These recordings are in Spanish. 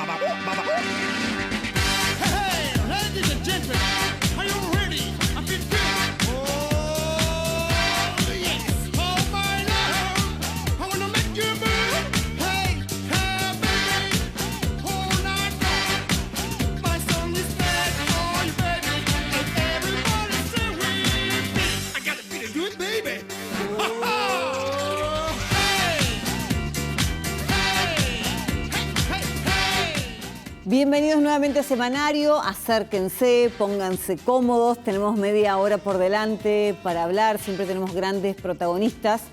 Hey, ladies and gentlemen, are you ready? I feel good. Oh, yes. Oh, my love, I wanna make you move. Hey, hey, baby, all night long. My song is bad for you, baby, and everybody sing with me. I gotta be the good baby. Ha ha! Bienvenidos nuevamente a Semanario, acérquense, pónganse cómodos, tenemos media hora por delante para hablar, siempre tenemos grandes protagonistas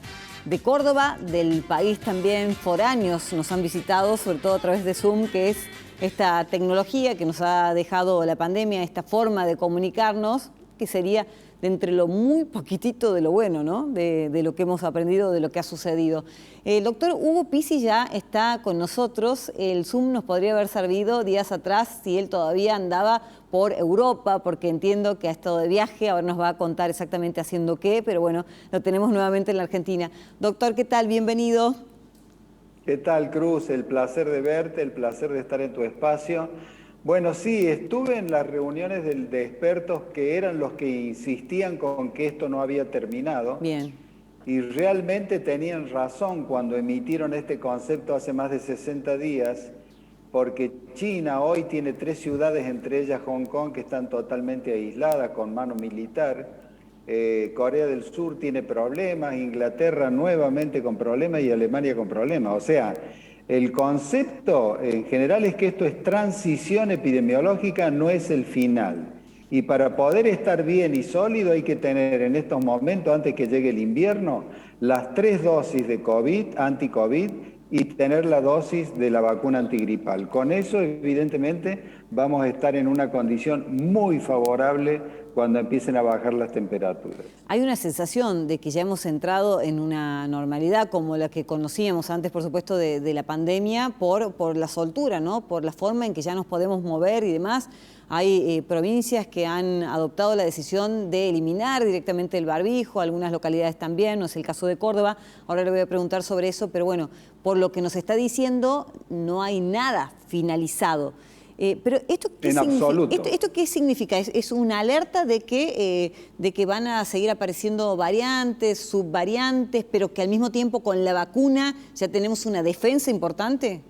de Córdoba, del país también, foráneos nos han visitado, sobre todo a través de Zoom, que es esta tecnología que nos ha dejado la pandemia, esta forma de comunicarnos, que sería de entre lo muy poquitito de lo bueno, ¿no? De lo que hemos aprendido, de lo que ha sucedido. El doctor Hugo Pizzi ya está con nosotros. El Zoom nos podría haber servido días atrás si él todavía andaba por Europa, porque entiendo que ha estado de viaje, ahora nos va a contar exactamente haciendo qué, pero bueno, lo tenemos nuevamente en la Argentina. Doctor, ¿qué tal? Bienvenido. ¿Qué tal, Cruz? El placer de verte, el placer de estar en tu espacio. Bueno, sí, estuve en las reuniones de expertos que eran los que insistían con que esto no había terminado. Bien. Y realmente tenían razón cuando emitieron este concepto hace más de 60 días, porque China hoy tiene 3 ciudades, entre ellas Hong Kong, que están totalmente aisladas con mano militar. Corea del Sur tiene problemas, Inglaterra nuevamente con problemas y Alemania con problemas. O sea, el concepto en general es que esto es transición epidemiológica, no es el final. Y para poder estar bien y sólido hay que tener en estos momentos, antes que llegue el invierno, las 3 dosis de COVID, anti-COVID, y tener la dosis de la vacuna antigripal. Con eso, evidentemente, vamos a estar en una condición muy favorable cuando empiecen a bajar las temperaturas. Hay una sensación de que ya hemos entrado en una normalidad como la que conocíamos antes, por supuesto, de la pandemia, por la soltura, ¿no? Por la forma en que ya nos podemos mover y demás. Hay provincias que han adoptado la decisión de eliminar directamente el barbijo, algunas localidades también, no es el caso de Córdoba. Ahora le voy a preguntar sobre eso, pero bueno, por lo que nos está diciendo, no hay nada finalizado. Pero ¿esto qué significa? ¿Es una alerta de que van a seguir apareciendo variantes, subvariantes, pero que al mismo tiempo con la vacuna ya tenemos una defensa importante?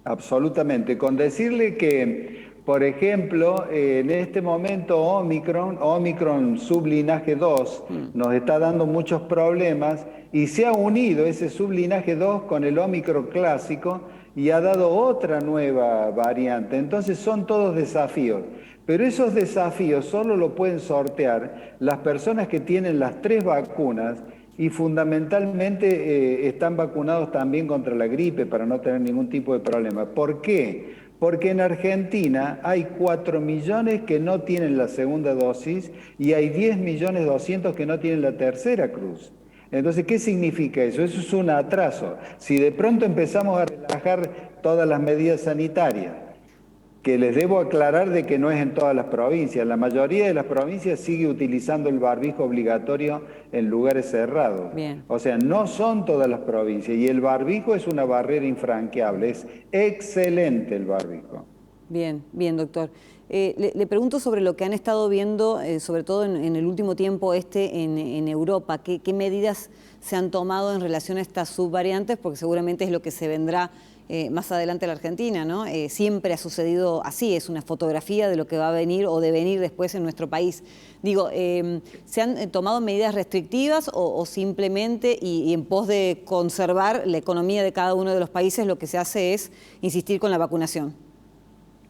Absolutamente. Con decirle que, por ejemplo, en este momento Omicron sublinaje 2, nos está dando muchos problemas y se ha unido ese sublinaje 2 con el Omicron clásico y ha dado otra nueva variante. Entonces son todos desafíos, pero esos desafíos solo lo pueden sortear las personas que tienen las 3 vacunas y fundamentalmente están vacunados también contra la gripe para no tener ningún tipo de problema. ¿Por qué? Porque en Argentina hay 4 millones que no tienen la segunda dosis y hay 10.200.000 que no tienen la tercera, Cruz. Entonces, ¿qué significa eso? Eso es un atraso. Si de pronto empezamos a relajar todas las medidas sanitarias, que les debo aclarar de que no es en todas las provincias, la mayoría de las provincias sigue utilizando el barbijo obligatorio en lugares cerrados. Bien. O sea, no son todas las provincias y el barbijo es una barrera infranqueable, es excelente el barbijo. Bien, bien, doctor. Le pregunto sobre lo que han estado viendo, sobre todo en el último tiempo en Europa. ¿Qué medidas se han tomado en relación a estas subvariantes? Porque seguramente es lo que se vendrá más adelante a la Argentina, ¿no? Siempre ha sucedido así, es una fotografía de lo que va a venir o de venir después en nuestro país. Digo, ¿se han tomado medidas restrictivas o simplemente, y en pos de conservar la economía de cada uno de los países, lo que se hace es insistir con la vacunación?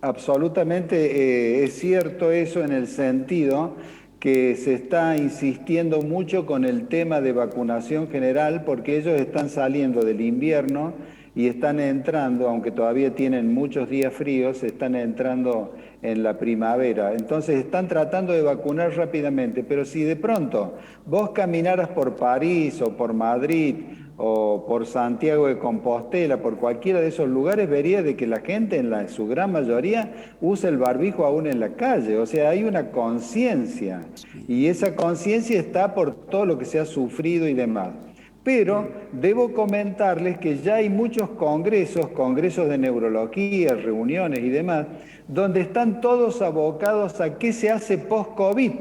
Absolutamente es cierto eso en el sentido que se está insistiendo mucho con el tema de vacunación general porque ellos están saliendo del invierno y están entrando, aunque todavía tienen muchos días fríos, están entrando en la primavera. Entonces están tratando de vacunar rápidamente, pero si de pronto vos caminaras por París o por Madrid o por Santiago de Compostela, por cualquiera de esos lugares, vería de que la gente en su gran mayoría usa el barbijo aún en la calle. O sea, hay una conciencia y esa conciencia está por todo lo que se ha sufrido y demás. Pero debo comentarles que ya hay muchos congresos de neurología, reuniones y demás, donde están todos abocados a qué se hace post-COVID,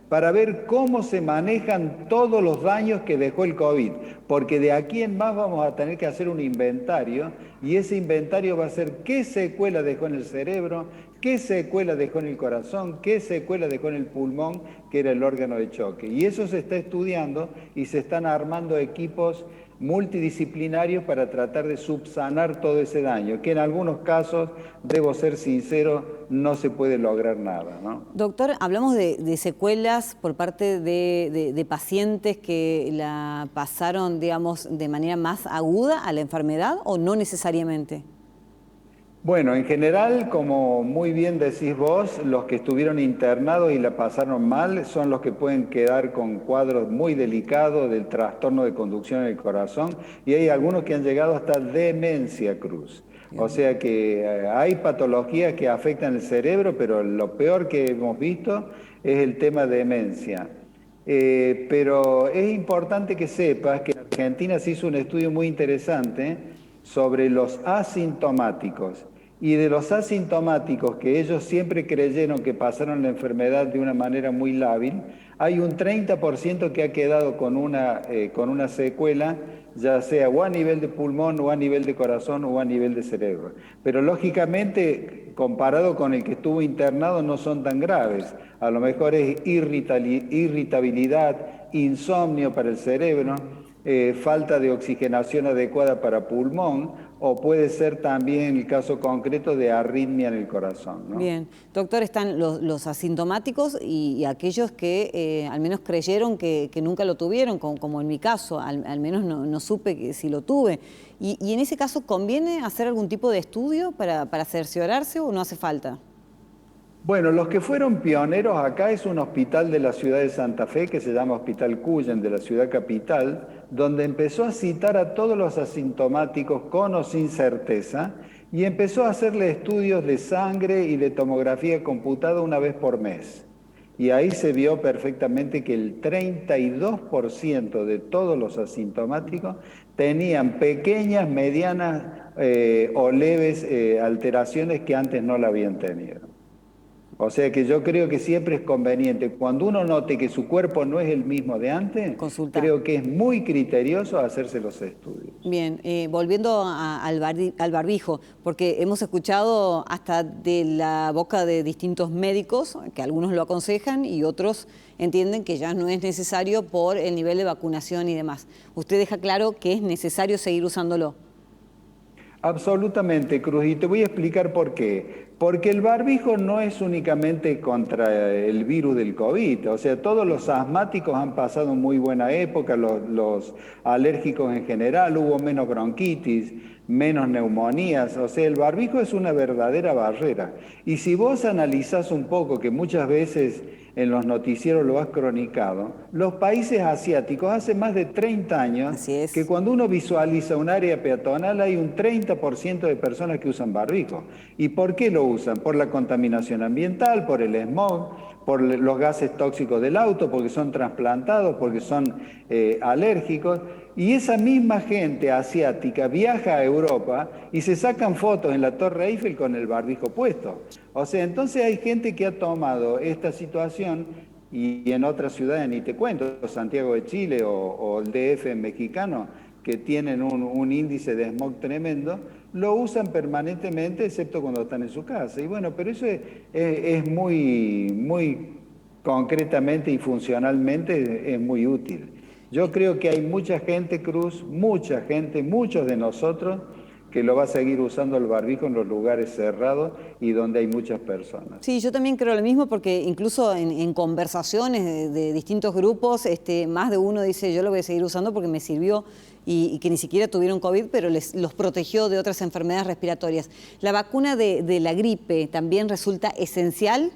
para ver cómo se manejan todos los daños que dejó el COVID, porque de aquí en más vamos a tener que hacer un inventario, y ese inventario va a ser qué secuela dejó en el cerebro, qué secuela dejó en el corazón, qué secuela dejó en el pulmón, que era el órgano de choque. Y eso se está estudiando y se están armando equipos multidisciplinarios para tratar de subsanar todo ese daño, que en algunos casos, debo ser sincero, no se puede lograr nada, ¿no? Doctor, hablamos de secuelas por parte de pacientes que la pasaron, digamos, de manera más aguda a la enfermedad, ¿o no necesariamente? Bueno, en general, como muy bien decís vos, los que estuvieron internados y la pasaron mal son los que pueden quedar con cuadros muy delicados del trastorno de conducción en el corazón, y hay algunos que han llegado hasta demencia, Cruz. O sea que hay patologías que afectan el cerebro, pero lo peor que hemos visto es el tema de demencia. Pero es importante que sepas que en Argentina se hizo un estudio muy interesante sobre los asintomáticos. Y de los asintomáticos, que ellos siempre creyeron que pasaron la enfermedad de una manera muy lábil, hay un 30% que ha quedado con una secuela, ya sea o a nivel de pulmón, o a nivel de corazón, o a nivel de cerebro. Pero lógicamente, comparado con el que estuvo internado, no son tan graves. A lo mejor es irritabilidad, insomnio para el cerebro, falta de oxigenación adecuada para pulmón, o puede ser también el caso concreto de arritmia en el corazón, ¿no? Bien, doctor, están los asintomáticos y aquellos que al menos creyeron que nunca lo tuvieron, como en mi caso, al menos no supe si lo tuve. Y en ese caso, ¿conviene hacer algún tipo de estudio para cerciorarse o no hace falta? Bueno, los que fueron pioneros acá es un hospital de la ciudad de Santa Fe que se llama Hospital Cuyen, de la ciudad capital, donde empezó a citar a todos los asintomáticos con o sin certeza y empezó a hacerle estudios de sangre y de tomografía computada una vez por mes. Y ahí se vio perfectamente que el 32% de todos los asintomáticos tenían pequeñas, medianas o leves alteraciones que antes no la habían tenido. O sea que yo creo que siempre es conveniente, cuando uno note que su cuerpo no es el mismo de antes, consultar. Creo que es muy criterioso hacerse los estudios. Bien, volviendo al barbijo, porque hemos escuchado hasta de la boca de distintos médicos, que algunos lo aconsejan y otros entienden que ya no es necesario por el nivel de vacunación y demás. Usted deja claro que es necesario seguir usándolo. Absolutamente, Cruz, y te voy a explicar por qué. Porque el barbijo no es únicamente contra el virus del COVID, o sea, todos los asmáticos han pasado muy buena época, los alérgicos en general, hubo menos bronquitis, menos neumonías, o sea, el barbijo es una verdadera barrera. Y si vos analizás un poco, que muchas veces en los noticieros lo has cronicado, los países asiáticos hace más de 30 años que cuando uno visualiza un área peatonal hay un 30% de personas que usan barbijo. ¿Y por qué lo usan? Por la contaminación ambiental, por el smog, por los gases tóxicos del auto, porque son trasplantados, porque son alérgicos. Y esa misma gente asiática viaja a Europa y se sacan fotos en la Torre Eiffel con el barbijo puesto. O sea, entonces hay gente que ha tomado esta situación y en otras ciudades, ni te cuento, Santiago de Chile o el DF mexicano, que tienen un índice de smog tremendo, lo usan permanentemente, excepto cuando están en su casa. Y bueno, pero eso es muy concretamente y funcionalmente es muy útil. Yo creo que hay mucha gente, Cruz, mucha gente, muchos de nosotros, que lo va a seguir usando el barbijo en los lugares cerrados y donde hay muchas personas. Sí, yo también creo lo mismo, porque incluso en conversaciones de distintos grupos, más de uno dice, yo lo voy a seguir usando porque me sirvió, y que ni siquiera tuvieron COVID, pero los protegió de otras enfermedades respiratorias. ¿La vacuna de la gripe también resulta esencial?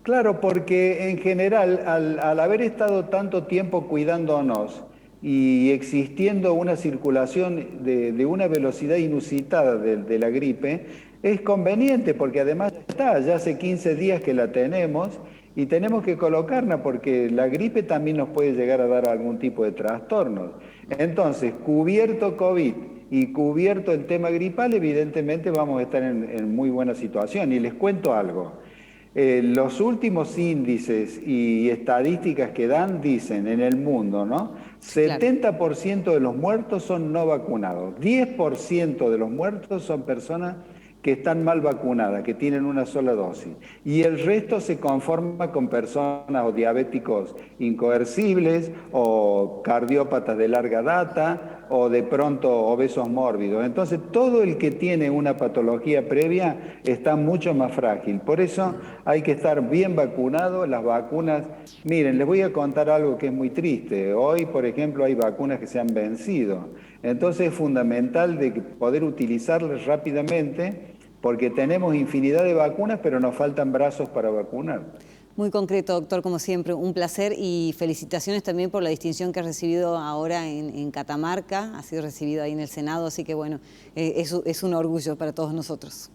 Claro, porque en general, al haber estado tanto tiempo cuidándonos y existiendo una circulación de una velocidad inusitada de la gripe, es conveniente porque además ya hace 15 días que la tenemos y tenemos que colocarnos porque la gripe también nos puede llegar a dar algún tipo de trastornos. Entonces, cubierto COVID y cubierto el tema gripal, evidentemente vamos a estar en muy buena situación. Y les cuento algo. Los últimos índices y estadísticas que dan dicen en el mundo, ¿no? 70% de los muertos son no vacunados, 10% de los muertos son personas que están mal vacunadas, que tienen una sola dosis. Y el resto se conforma con personas o diabéticos incoercibles o cardiópatas de larga data o de pronto obesos mórbidos. Entonces, todo el que tiene una patología previa está mucho más frágil. Por eso hay que estar bien vacunado. Las vacunas, miren, les voy a contar algo que es muy triste. Hoy, por ejemplo, hay vacunas que se han vencido. Entonces, es fundamental de poder utilizarlas rápidamente porque tenemos infinidad de vacunas, pero nos faltan brazos para vacunar. Muy concreto, doctor, como siempre, un placer y felicitaciones también por la distinción que ha recibido ahora en Catamarca, ha sido recibido ahí en el Senado, así que bueno, es un orgullo para todos nosotros.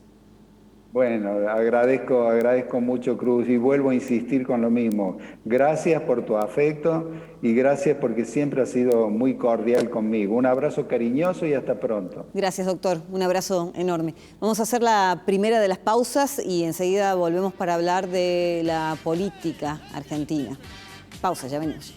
Bueno, agradezco mucho, Cruz, y vuelvo a insistir con lo mismo. Gracias por tu afecto y gracias porque siempre has sido muy cordial conmigo. Un abrazo cariñoso y hasta pronto. Gracias, doctor. Un abrazo enorme. Vamos a hacer la primera de las pausas y enseguida volvemos para hablar de la política argentina. Pausa, ya venimos.